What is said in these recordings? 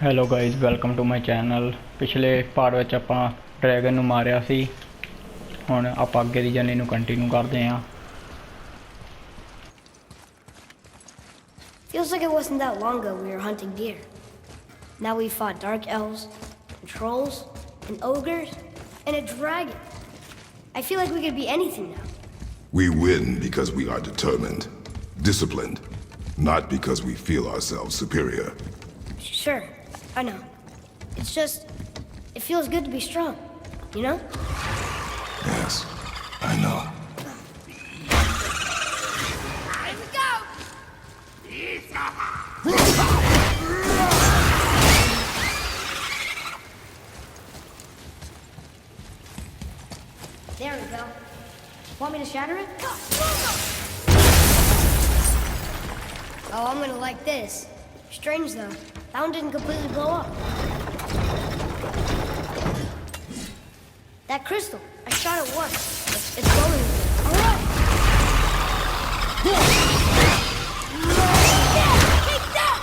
Hello guys, welcome to my channel. ਪਿਛਲੇ part ਵਿੱਚ ਆਪਾਂ ਡਰੈਗਨ ਨੂੰ ਮਾਰਿਆ ਸੀ। ਹੁਣ ਆਪਾਂ ਅੱਗੇ ਦੀ ਜਰਨੀ ਨੂੰ ਕੰਟੀਨਿਊ ਕਰਦੇ ਹਾਂ। Feels like it wasn't that long ago we were hunting deer. Now we fought dark elves, and trolls, and ogres, and a dragon. I feel like we could be anything now. We win because we are determined, disciplined, not because we feel ourselves superior. Sure, I know. It's just, it feels good to be strong, you know? Yes, I know. Here we go! There we go. Want me to shatter it? Oh, I'm gonna like this. Strange though, that one didn't completely blow up. That crystal, I shot it once. It's glowing. All right. Take that!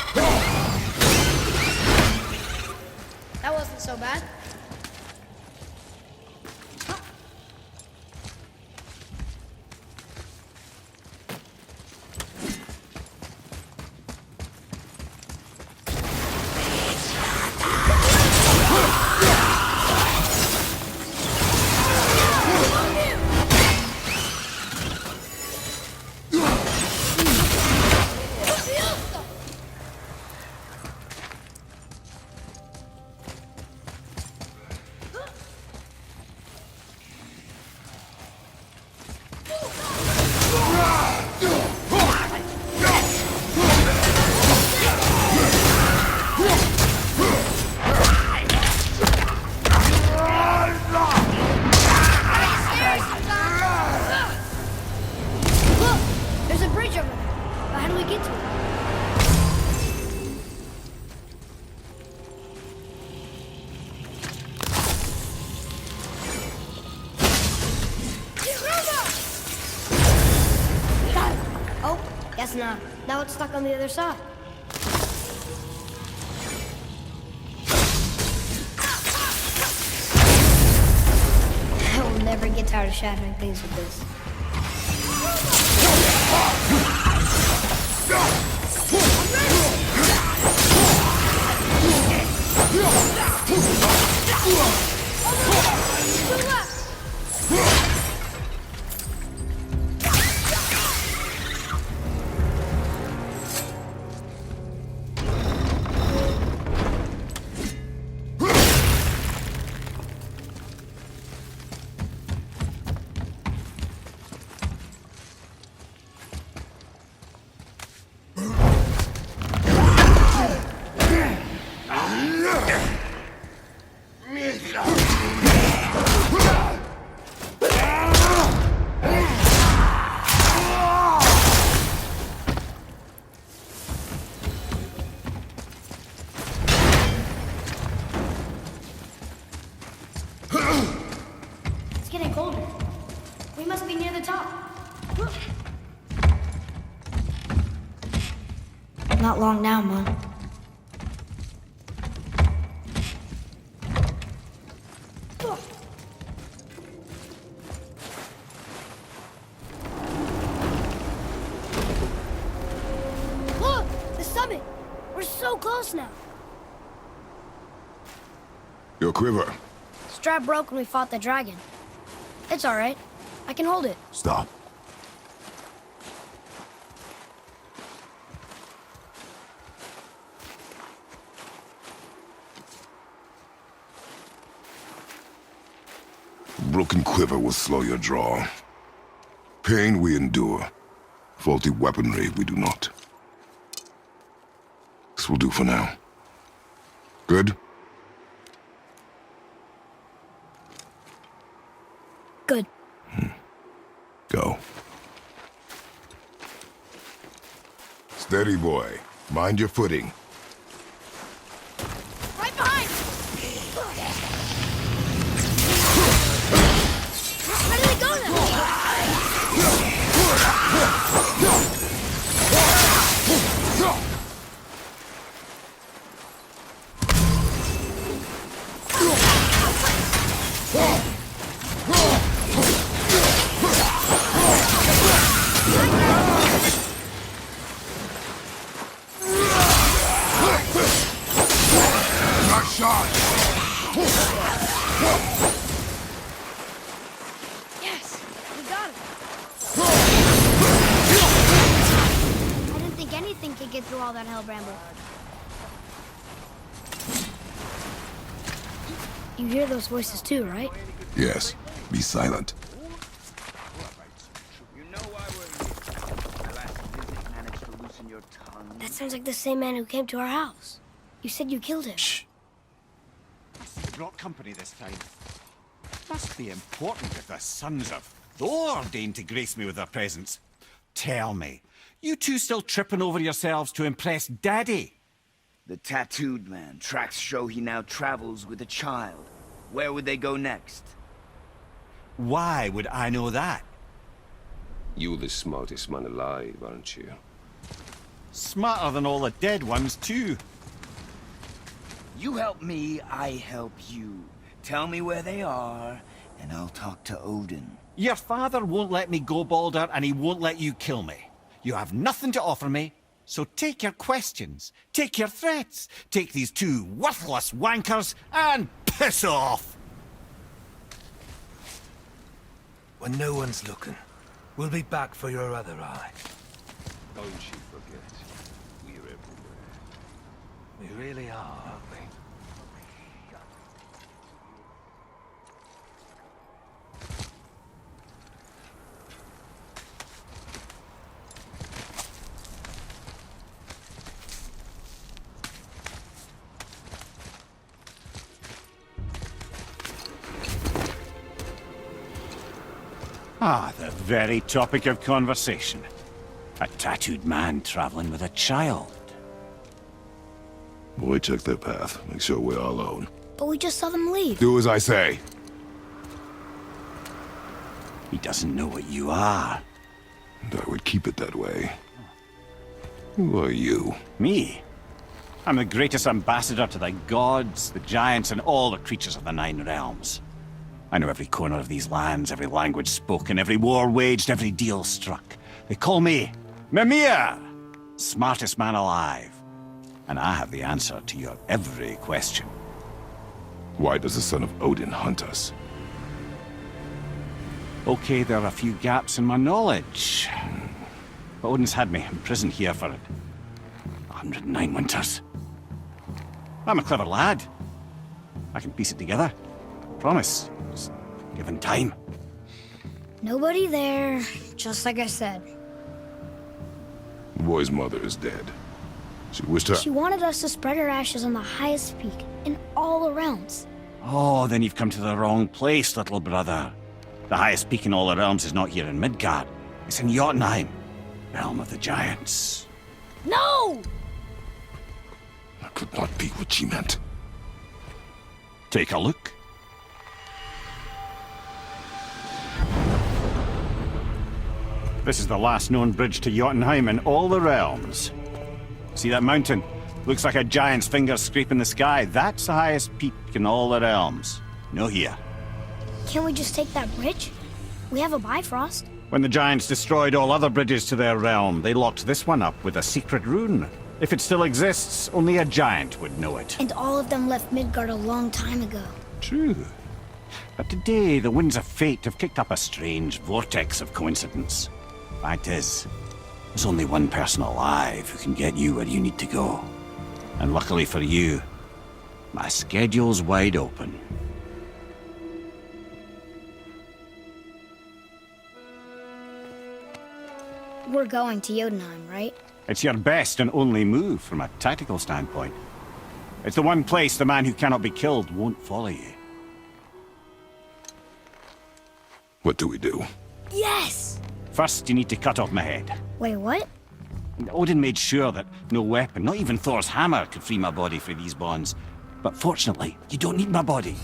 That wasn't so bad. Guess not. Now it's stuck on the other side. I will never get tired of shattering things with this. It's getting colder. We must be near the top. Not long now, Mom. Look! The summit! We're so close now. Your quiver. Strap broke when we fought the dragon. It's all right. I can hold it. Stop. Broken quiver will slow your draw. Pain we endure. Faulty weaponry we do not. This will do for now. Good? Good. Go. Steady, boy. Mind your footing. Right behind! Where did they go now? dodge! Yes, we got it. I didn't think anything could get through all that hell bramble. You hear those voices too, right? Yes. Be silent. You know why we're here. My last visit managed to loosen your tongue. That sounds like the same man who came to our house. You said you killed him. Shh. You brought company this time. Must be important if the sons of Thor deign to grace me with their presence. Tell me, you two still tripping over yourselves to impress Daddy? The tattooed man. Tracks show he now travels with a child. Where would they go next? Why would I know that? You're the smartest man alive, aren't you? Smarter than all the dead ones, too. You help me, I help you. Tell me where they are, and I'll talk to Odin. Your father won't let me go, Balder, and he won't let you kill me. You have nothing to offer me, so take your questions, take your threats, take these two worthless wankers, and piss off! When no one's looking, we'll be back for your other eye. Don't you forget, we're everywhere. We really are, aren't we? Ah, the very topic of conversation. A tattooed man traveling with a child. Boy, check their path. Make sure we're all alone. But we just saw them leave. Do as I say. He doesn't know what you are. And I would keep it that way. Who are you? Me? I'm the greatest ambassador to the gods, the giants, and all the creatures of the Nine Realms. I know every corner of these lands, every language spoken, every war waged, every deal struck. They call me Mimir, smartest man alive. And I have the answer to your every question. Why does the son of Odin hunt us? Okay, there are a few gaps in my knowledge. But Odin's had me imprisoned here for 109 winters. I'm a clever lad. I can piece it together. Promise. Just given time. Nobody there, just like I said. The boy's mother is dead. She wished her... She wanted us to spread her ashes on the highest peak in all the realms. Oh, then you've come to the wrong place, little brother. The highest peak in all the realms is not here in Midgard. It's in Jotunheim, realm of the giants. No! That could not be what she meant. Take a look. This is the last known bridge to Jotunheim in all the realms. See that mountain? Looks like a giant's finger scraping the sky. That's the highest peak in all the realms. No here. Can't we just take that bridge? We have a Bifrost. When the giants destroyed all other bridges to their realm, they locked this one up with a secret rune. If it still exists, only a giant would know it. And all of them left Midgard a long time ago. True. But today, the winds of fate have kicked up a strange vortex of coincidence. Fact is, there's only one person alive who can get you where you need to go. And luckily for you, my schedule's wide open. We're going to Jotunheim, right? It's your best and only move from a tactical standpoint. It's the one place the man who cannot be killed won't follow you. What do we do? Yes! First, you need to cut off my head. Wait, what? Odin made sure that no weapon, not even Thor's hammer, could free my body from these bonds. But fortunately, you don't need my body.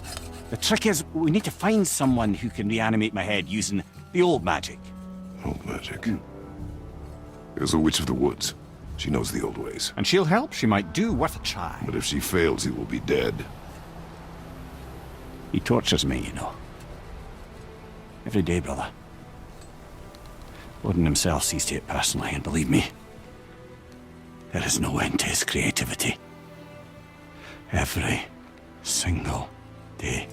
The trick is, we need to find someone who can reanimate my head using the old magic. Old magic. There's a witch of the woods. She knows the old ways. And she'll help, she might do, worth a try. But if she fails, he will be dead. He tortures me, you know. Every day, brother. Odin himself sees to it personally, and believe me, there is no end to his creativity. Every single day.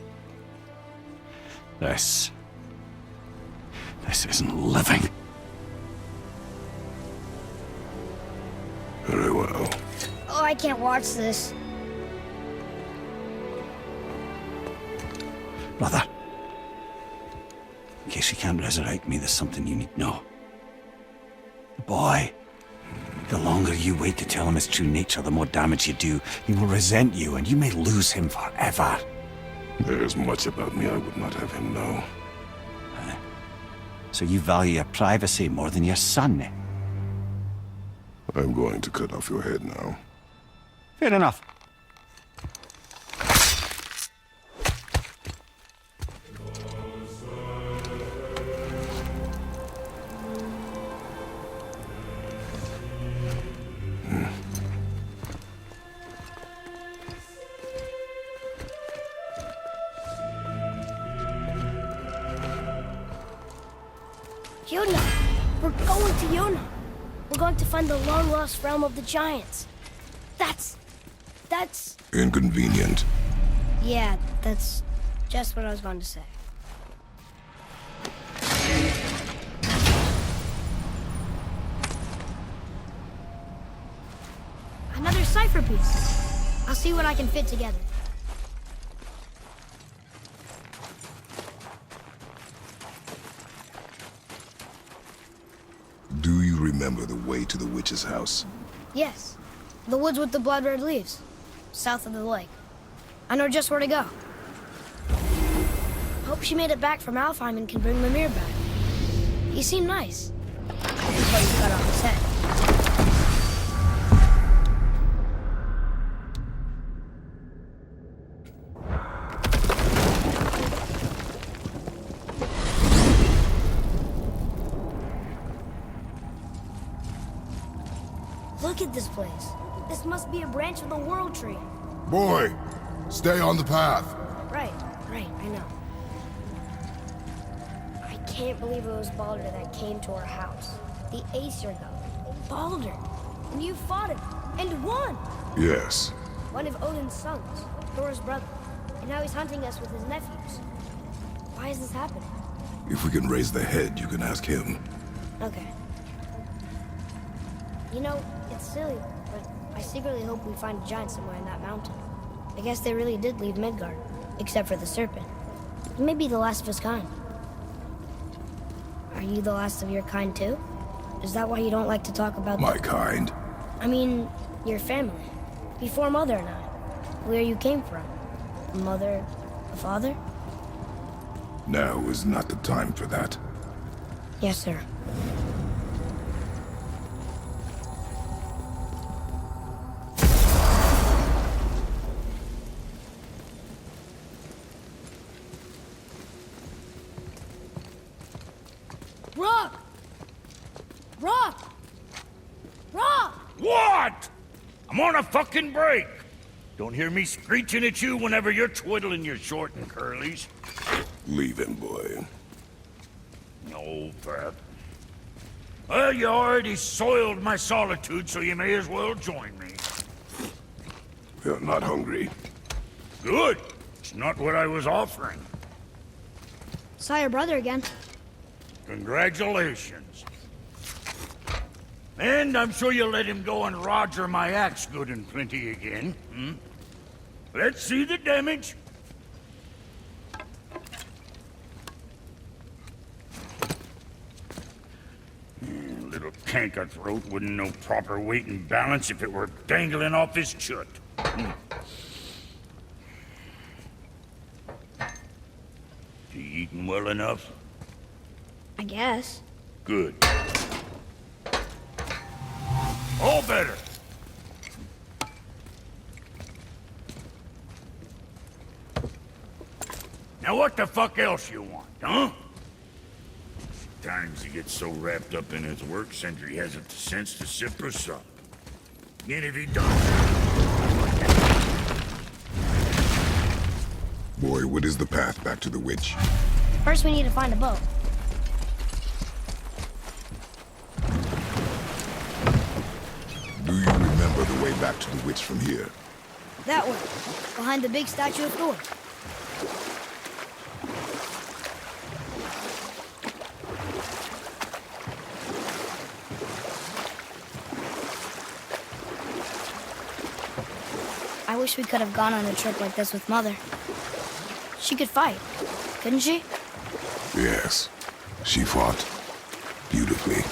This isn't living. Very well. Oh, I can't watch this. Brother, in case you can't resurrect me, there's something you need to know. The boy, the longer you wait to tell him his true nature, the more damage you do. He will resent you, and you may lose him forever. There's much about me I would not have him know. So you value your privacy more than your son, eh? I'm going to cut off your head now. Fair enough. Yona! We're going to Yona! We're going to find the long-lost realm of the giants. That's... Inconvenient. Yeah, that's just what I was going to say. Another cipher piece. I'll see what I can fit together. Do you remember the way to the witch's house? Yes. The woods with the blood-red leaves. South of the lake. I know just where to go. Hope she made it back from Alfheim and can bring Mimir back. He seemed nice. Until he cut off his head. Look at this place. This must be a branch of the World Tree. Boy, stay on the path. Right, I know. I can't believe it was Baldur that came to our house. The Aesir, though. Baldur. And you fought him. And won! Yes. One of Odin's sons. Thor's brother. And now he's hunting us with his nephews. Why is this happening? If we can raise the head, you can ask him. Okay. You know, it's silly, but I secretly hope we find a giant somewhere in that mountain. I guess they really did leave Midgard, except for the serpent. He may be the last of his kind. Are you the last of your kind too? Is that why you don't like to talk about My kind? I mean, your family. Before Mother and I. Where you came from. A mother, a father? Now is not the time for that. Yes, sir. Rock! Rock! Rock! What? I'm on a fucking break. Don't hear me screeching at you whenever you're twiddling your short and curlies. Leave him, boy. No, Pat. Well, you already soiled my solitude, so you may as well join me. You're not hungry. Good. It's not what I was offering. Saw your brother again. Congratulations. And I'm sure you'll let him go and roger my axe good and plenty again. Hmm? Let's see the damage. Little canker-throat wouldn't know proper weight and balance if it were dangling off his chut. You eating well enough? I guess. Good. All better. Now what the fuck else you want, huh? Times he gets so wrapped up in his work, Sentry hasn't the sense to sip or sup. And if he does... Boy, what is the path back to the witch? First we need to find a boat. Do you remember the way back to the witch from here? That way, behind the big statue of Thor. I wish we could have gone on a trip like this with Mother. She could fight, couldn't she? Yes, she fought beautifully.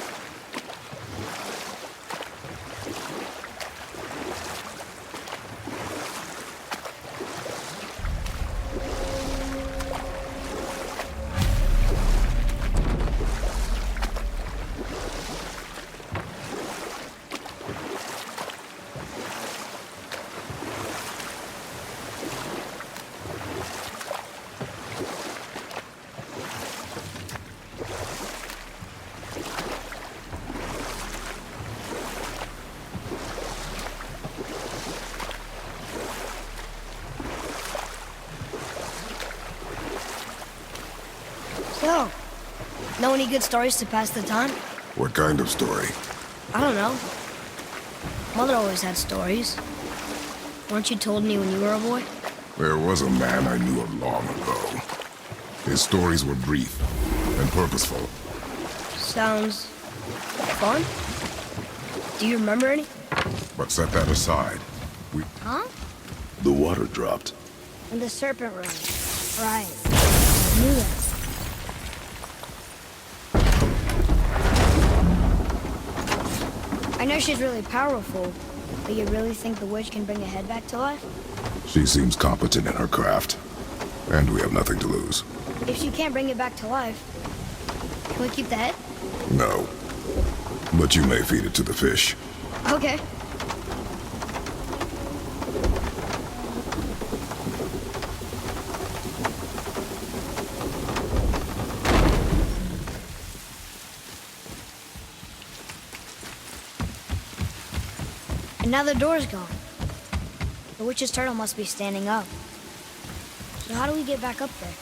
So, know any good stories to pass the time? What kind of story? I don't know. Mother always had stories. Weren't you told me when you were a boy? There was a man I knew of long ago. His stories were brief and purposeful. Sounds fun. Do you remember any? But set that aside. Huh? The water dropped. And the serpent rose. Right. Knew that. I know she's really powerful, but you really think the witch can bring a head back to life? She seems competent in her craft. And we have nothing to lose. If she can't bring it back to life, can we keep the head? No. But you may feed it to the fish. Okay. And now the door's gone. The witch's turtle must be standing up. So how do we get back up there?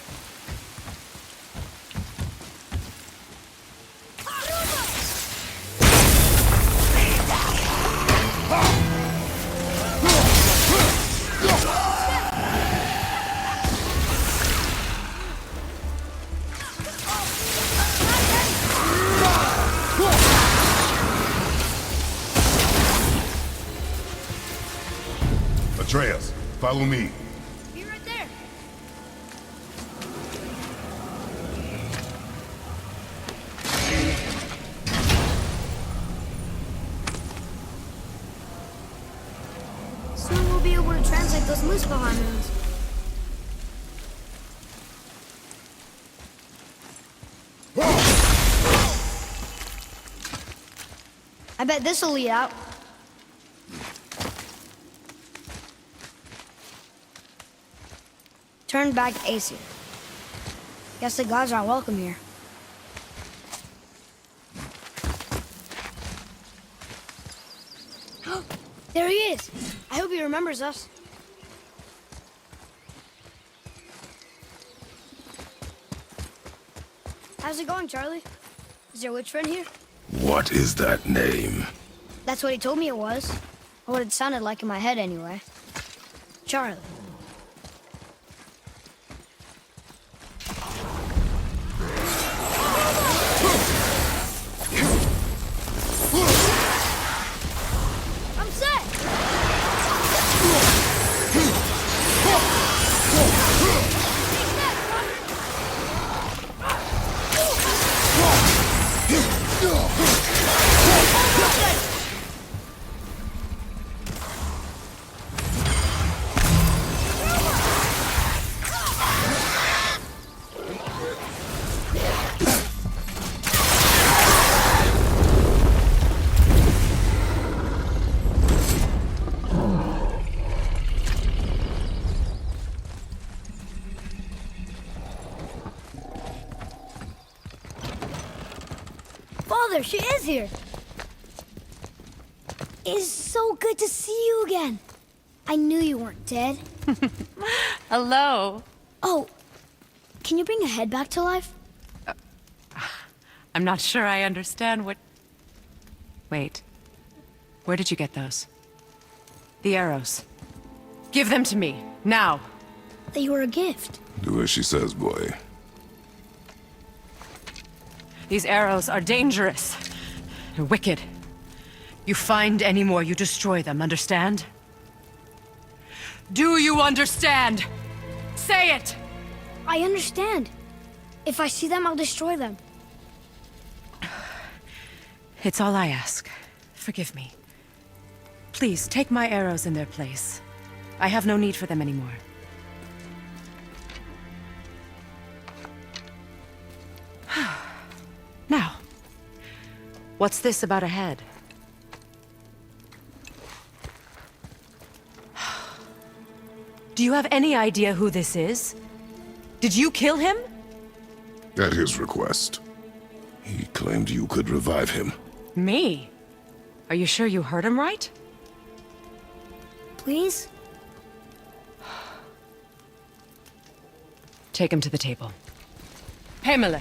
Atreus, follow me. Be right there. Soon we'll be able to translate those Muspelheim runes. I bet this'll lead out. Turn back Aesir. Guess the gods aren't welcome here. There he is! I hope he remembers us. How's it going, Charlie? Is your witch friend here? What is that name? That's what he told me it was. Or what it sounded like in my head, anyway. Charlie. I'm set! Father, she is here. It is so good to see you again. I knew you weren't dead. Hello. Oh, can you bring a head back to life? I'm not sure I understand what... Wait. Where did you get those? The arrows. Give them to me, now. They were a gift. Do as she says, boy. These arrows are dangerous. They're wicked. You find any more, you destroy them, understand? Do you understand? Say it! I understand. If I see them, I'll destroy them. It's all I ask. Forgive me. Please, take my arrows in their place. I have no need for them anymore. Now, what's this about a head? Do you have any idea who this is? Did you kill him? At his request. He claimed you could revive him. Me? Are you sure you heard him right? Please? Take him to the table. Pamela.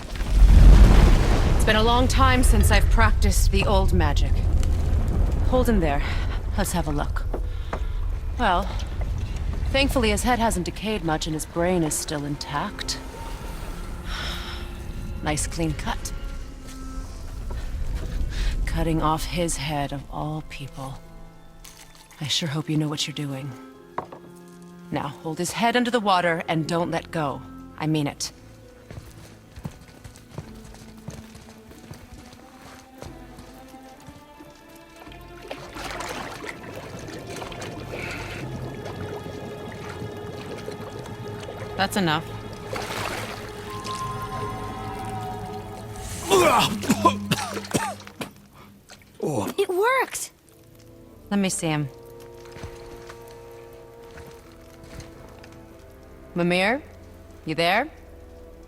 It's been a long time since I've practiced the old magic. Hold him there. Let's have a look. Well, thankfully his head hasn't decayed much and his brain is still intact. Nice clean cut. Cutting off his head of all people. I sure hope you know what you're doing. Now, hold his head under the water and don't let go. I mean it. That's enough. It worked! Let me see him. Mimir? You there?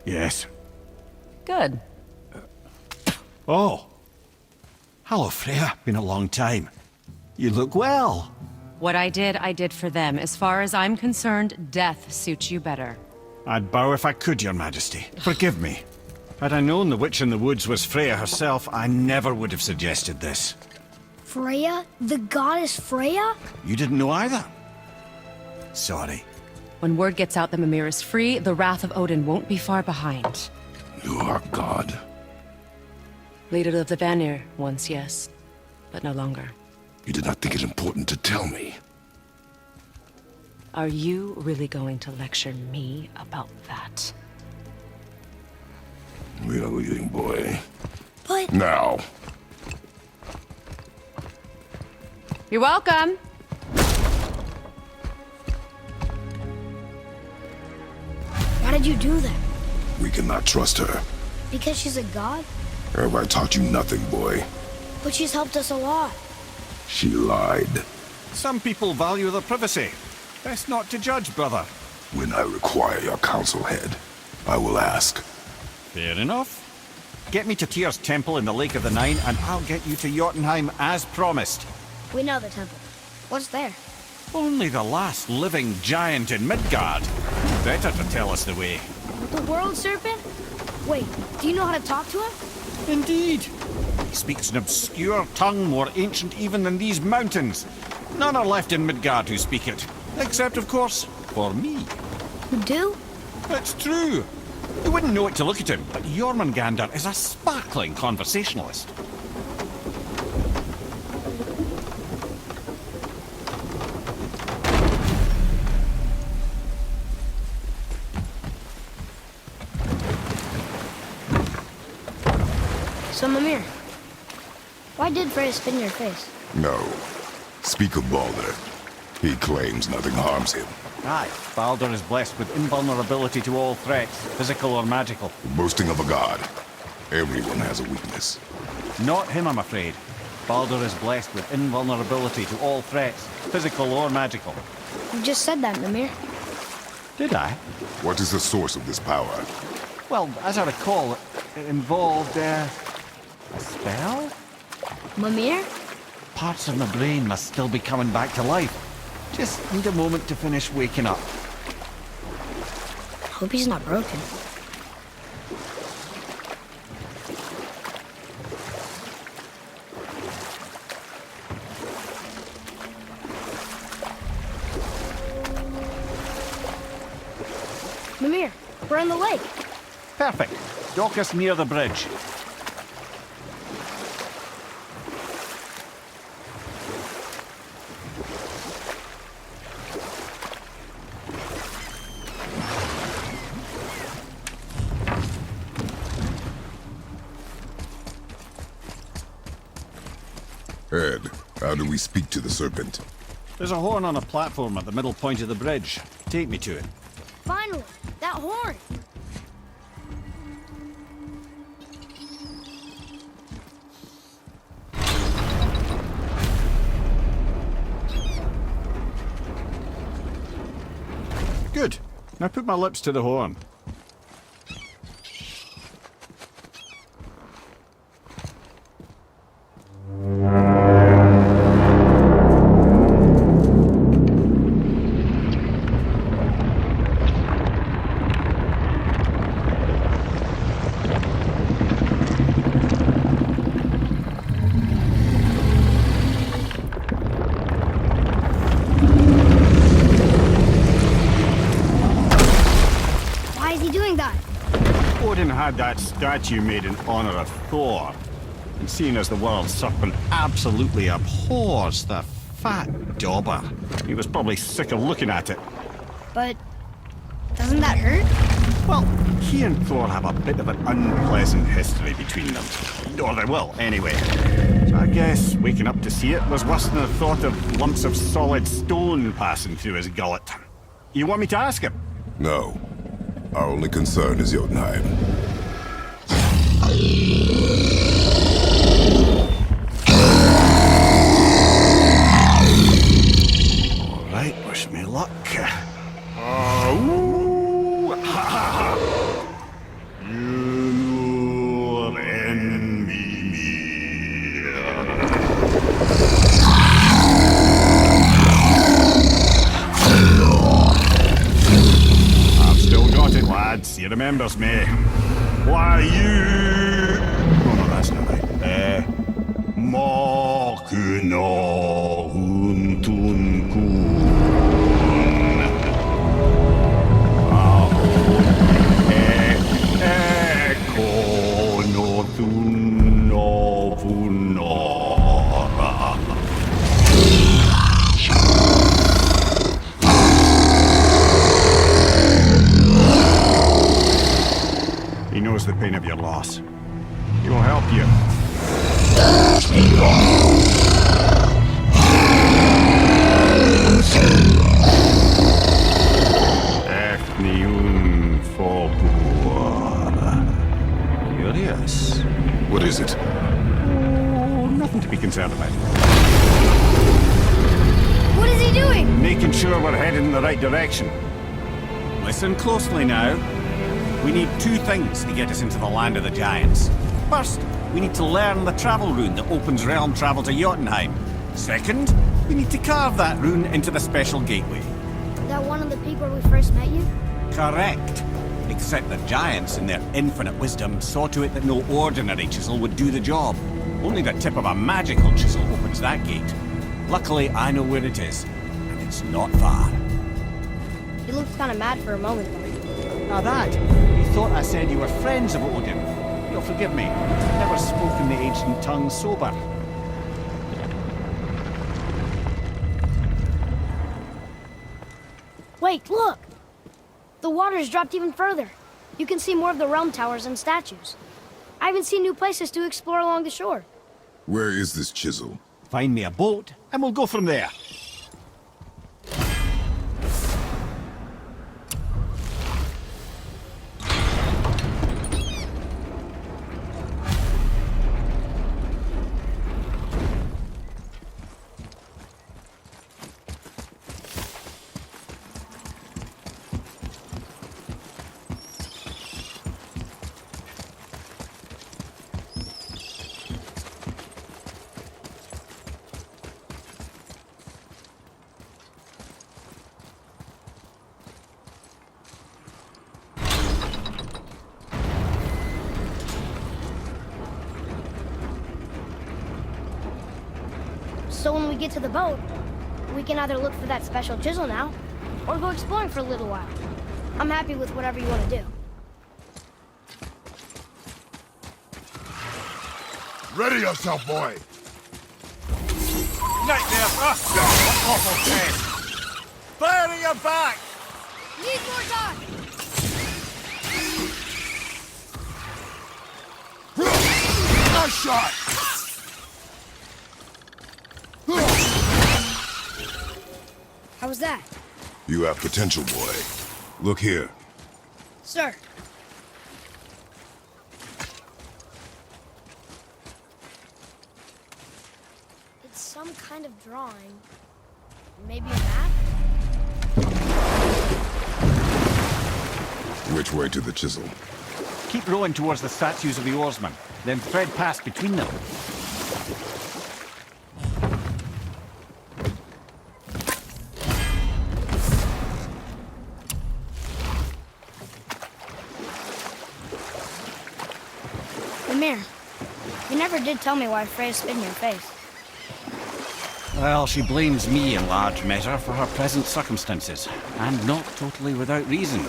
Yes. Good. Oh. Hello, Freya. Been a long time. You look well. What I did for them. As far as I'm concerned, death suits you better. I'd bow if I could, Your Majesty. Forgive me. Had I known the witch in the woods was Freya herself, I never would have suggested this. Freya? The goddess Freya? You didn't know either? Sorry. When word gets out that Mimir is free, the wrath of Odin won't be far behind. You are God. Leader of the Vanir, once yes, but no longer. You did not think it important to tell me. Are you really going to lecture me about that? We are leaving, boy. But... Now. You're welcome. Why did you do that? We cannot trust her. Because she's a god? Have I taught you nothing, boy? But she's helped us a lot. She lied. Some people value their privacy. Best not to judge, brother. When I require your council head, I will ask. Fair enough. Get me to Tyr's temple in the Lake of the Nine, and I'll get you to Jotunheim as promised. We know the temple. What's there? Only the last living giant in Midgard. Better to tell us the way. The world serpent? Wait, do you know how to talk to him? Indeed. He speaks an obscure tongue more ancient even than these mountains. None are left in Midgard who speak it. Except, of course, for me. You do? It's true. You wouldn't know it to look at him, but Jormungandr is a sparkling conversationalist. So, Mimir, why did Freya spit in your face? No. Speak of Baldur. He claims nothing harms him. Aye, Baldur is blessed with invulnerability to all threats, physical or magical. Boasting of a god. Everyone has a weakness. Not him, I'm afraid. Baldur is blessed with invulnerability to all threats, physical or magical. You just said that, Mimir. Did I? What is the source of this power? Well, as I recall, it involved, a spell? Mimir? Parts of my brain must still be coming back to life. Just need a moment to finish waking up. Hope he's not broken. Mimir, we're in the lake. Perfect. Dock us near the bridge. Ed, how do we speak to the serpent? There's a horn on a platform at the middle point of the bridge. Take me to it. Finally, that horn. Good. Now put my lips to the horn. Why is he doing that? Odin had that statue made in honor of Thor. And seeing as the world serpent absolutely abhors the fat dauber, he was probably sick of looking at it. But doesn't that hurt? Well, he and Thor have a bit of an unpleasant history between them. Or they will, anyway. So I guess waking up to see it was worse than the thought of lumps of solid stone passing through his gullet. You want me to ask him? No. Our only concern is Jotunheim. All right, wish me luck. You're in Mimir. I've still got it, lads. He remembers me. Why you? Oh no, that's not right. Makuna huntun kun. He knows the pain of your loss. He will help you. Curious. What is it? Oh, nothing to be concerned about. What is he doing? Making sure we're headed in the right direction. Listen closely now. We need two things to get us into the land of the giants. First, we need to learn the travel rune that opens realm travel to Jotunheim. Second, we need to carve that rune into the special gateway. That one on the peak where we first met you? Correct. Except the giants, in their infinite wisdom, saw to it that no ordinary chisel would do the job. Only the tip of a magical chisel opens that gate. Luckily, I know where it is, and it's not far. You looked kind of mad for a moment there. Now that, you thought I said you were friends of Odin. You'll forgive me. Never spoken the ancient tongue sober. Wait, look! The water's dropped even further. You can see more of the realm towers and statues. I even see new places to explore along the shore. Where is this chisel? Find me a boat, and we'll go from there. So when we get to the boat, we can either look for that special chisel now, or go exploring for a little while. I'm happy with whatever you want to do. Ready yourself, boy! Nightmare! Ah, what awful test! Fire in your back! Need more time! Nice shot! How was that? You have potential, boy. Look here. Sir. It's some kind of drawing. Maybe a map? Which way to the chisel? Keep rowing towards the statues of the oarsmen, then thread past between them. Mimir, you never did tell me why Freya spit in your face. Well, she blames me in large measure for her present circumstances, and not totally without reason.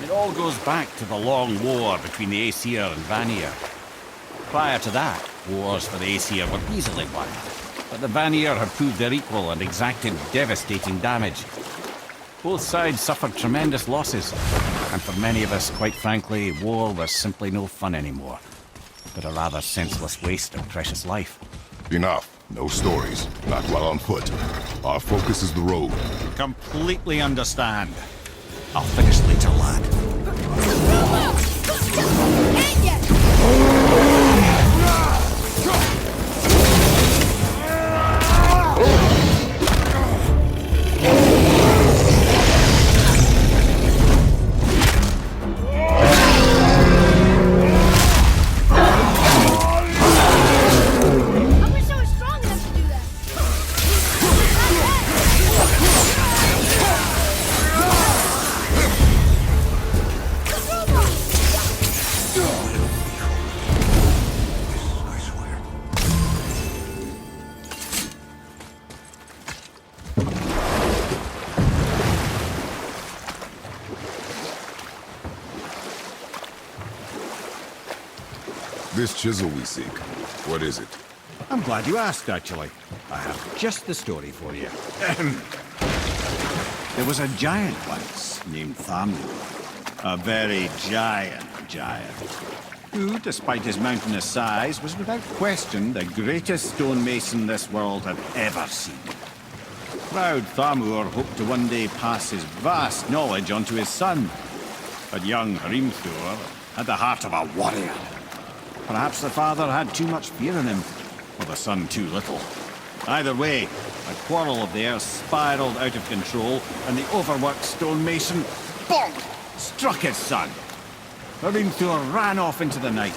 It all goes back to the long war between the Aesir and Vanir. Prior to that, wars for the Aesir were easily won, but the Vanir had proved their equal and exacted devastating damage. Both sides suffered tremendous losses, and for many of us, quite frankly, war was simply no fun anymore, but a rather senseless waste of precious life. Enough. No stories. Not while on foot. Our focus is the road. Completely understand. I'll finish later, lad. Ain't yet! I wish I was strong enough to do that. This chisel we seek, what is it? I'm glad you asked, actually. I have just the story for you. There was a giant once named Thamur. A very giant, who, despite his mountainous size, was without question the greatest stonemason this world had ever seen. Proud Thamur hoped to one day pass his vast knowledge on to his son. But young Hrimthur had the heart of a warrior. Perhaps the father had too much fear in him, or the son too little. Either way, a quarrel of theirs spiraled out of control, and the overworked stonemason, bonk, struck his son. Hrimthur ran off into the night.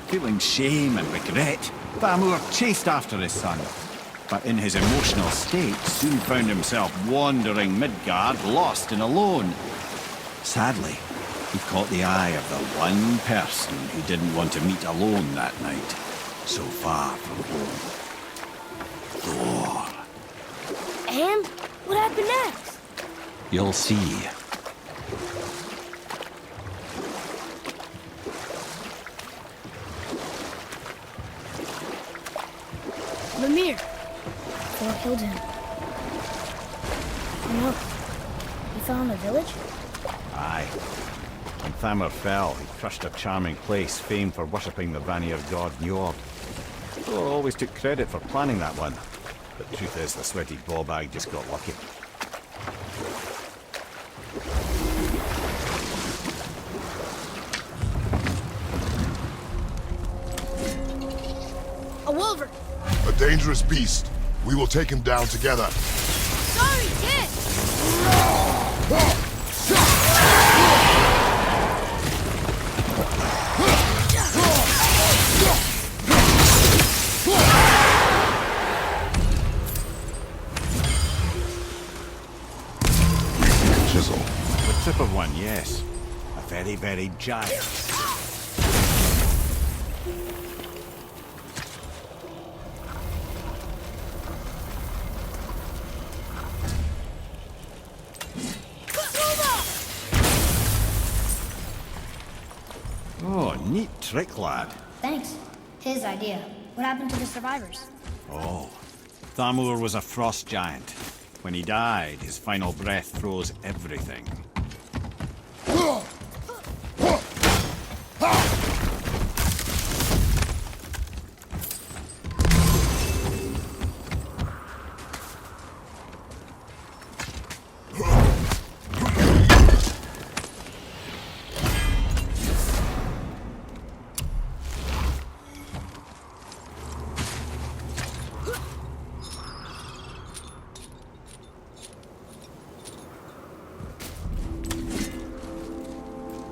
Feeling shame and regret, Thamur chased after his son. But in his emotional state, soon found himself wandering Midgard, lost and alone. Sadly, he caught the eye of the one person who didn't want to meet alone that night, so far from home. Thor. And what happened next? You'll see. Mimir. Thor killed him. Oh no. He fell in a village? Aye. When Thamur fell, he crushed a charming place famed for worshipping the Vanir god Njord. Thor always took credit for planning that one. But the truth is, the sweaty ballbag just got lucky. A wolver! A dangerous beast. We will take him down together. Sorry, kid! Chisel. The tip of one, yes. A very, very giant. Neat trick, lad. Thanks. His idea. What happened to the survivors? Oh, Thamur was a frost giant. When he died, his final breath froze everything.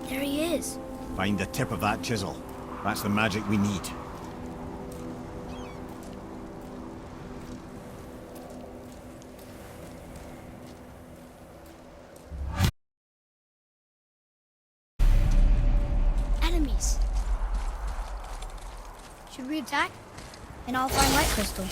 There he is. Find the tip of that chisel. That's the magic we need. Enemies. Should we attack? And I'll find light crystal.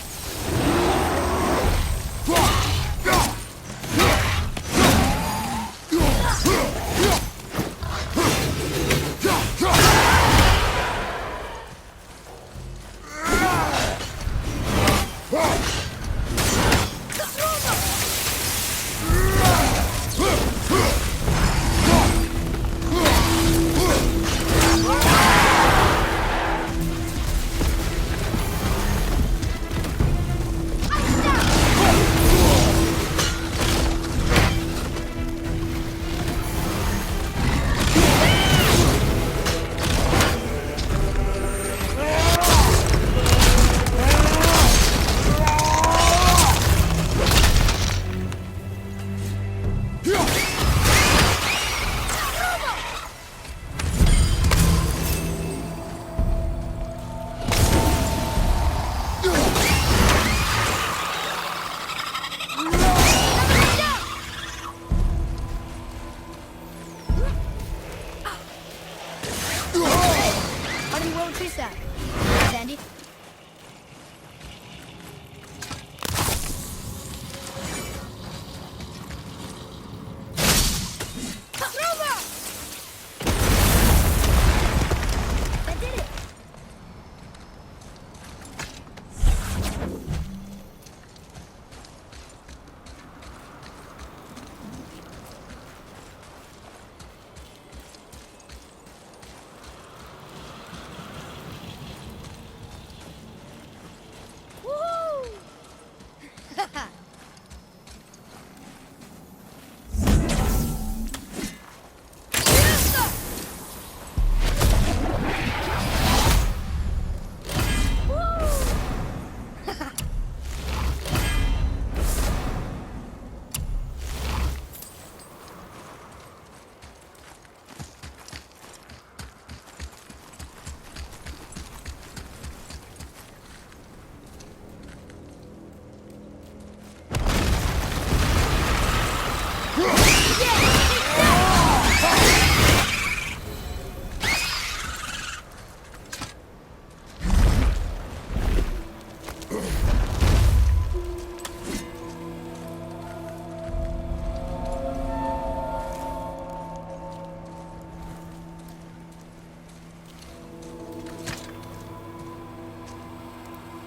Sandy? I did it!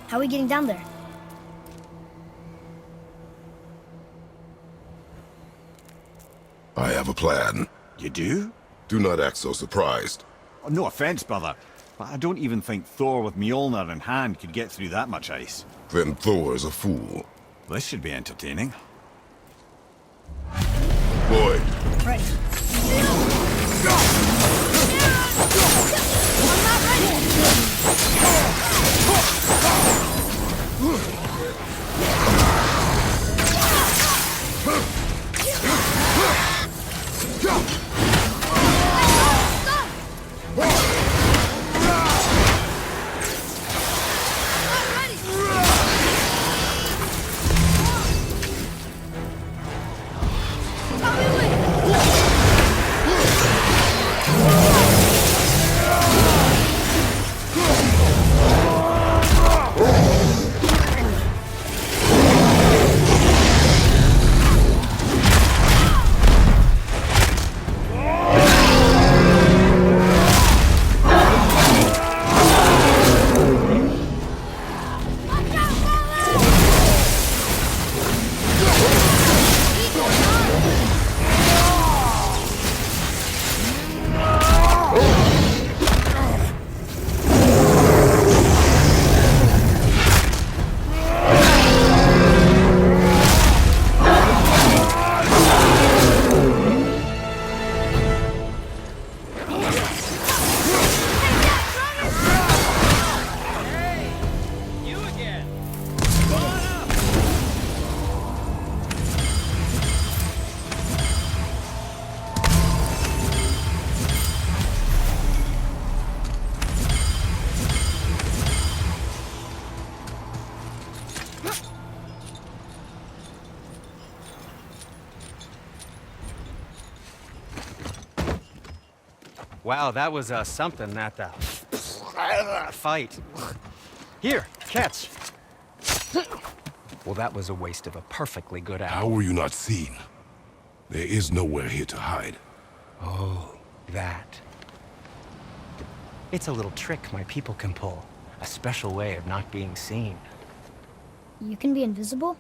How are we getting down there? I have a plan. You do? Do not act so surprised. Oh, no offense, brother, but I don't even think Thor with Mjolnir in hand could get through that much ice. Then Thor is a fool. This should be entertaining. Boy, Ready. I'm not ready. Wow, that was something, that fight. Here, catch. Well, that was a waste of a perfectly good How apple. were you not seen? There is nowhere here to hide. Oh, that. It's a little trick my people can pull. A special way of not being seen. You can be invisible?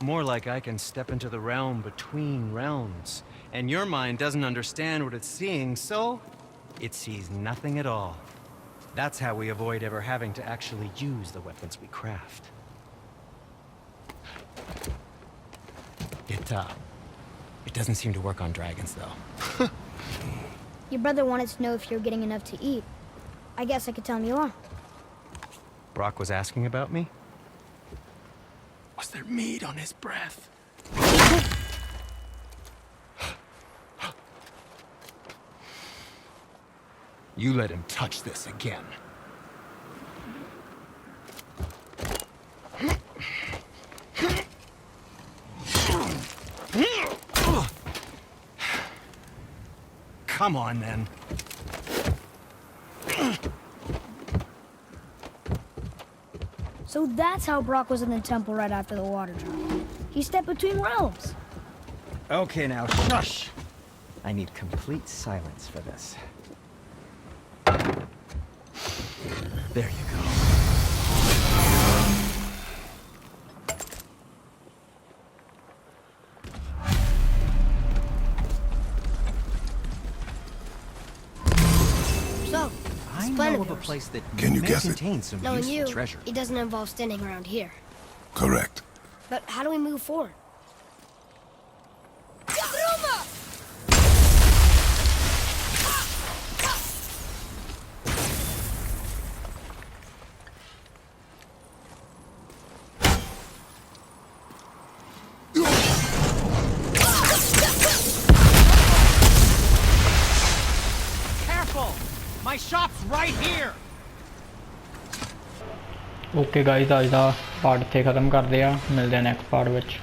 More like I can step into the realm between realms. And your mind doesn't understand what it's seeing, so it sees nothing at all. That's how we avoid ever having to actually use the weapons we craft. It doesn't seem to work on dragons, though. Your brother wanted to know if you're getting enough to eat. I guess I could tell him you are. Brock was asking about me? Was there meat on his breath? You let him touch this again. Come on, then. So that's how Brock was in the temple right after the water drop. He stepped between realms. Okay, now, shush! I need complete silence for this. There you go. So, I this plan know of of a yours. place that Can you may guess it? contain some Knowing useful you, treasure. it doesn't involve standing around here. Correct. But how do we move forward? Careful! My shop's right here! Okay guys ਅੱਜ ਦਾ part ਇੱਥੇ ਖਤਮ ਕਰਦੇ ਆ ਮਿਲਦੇ ਆ next part ਵਿੱਚ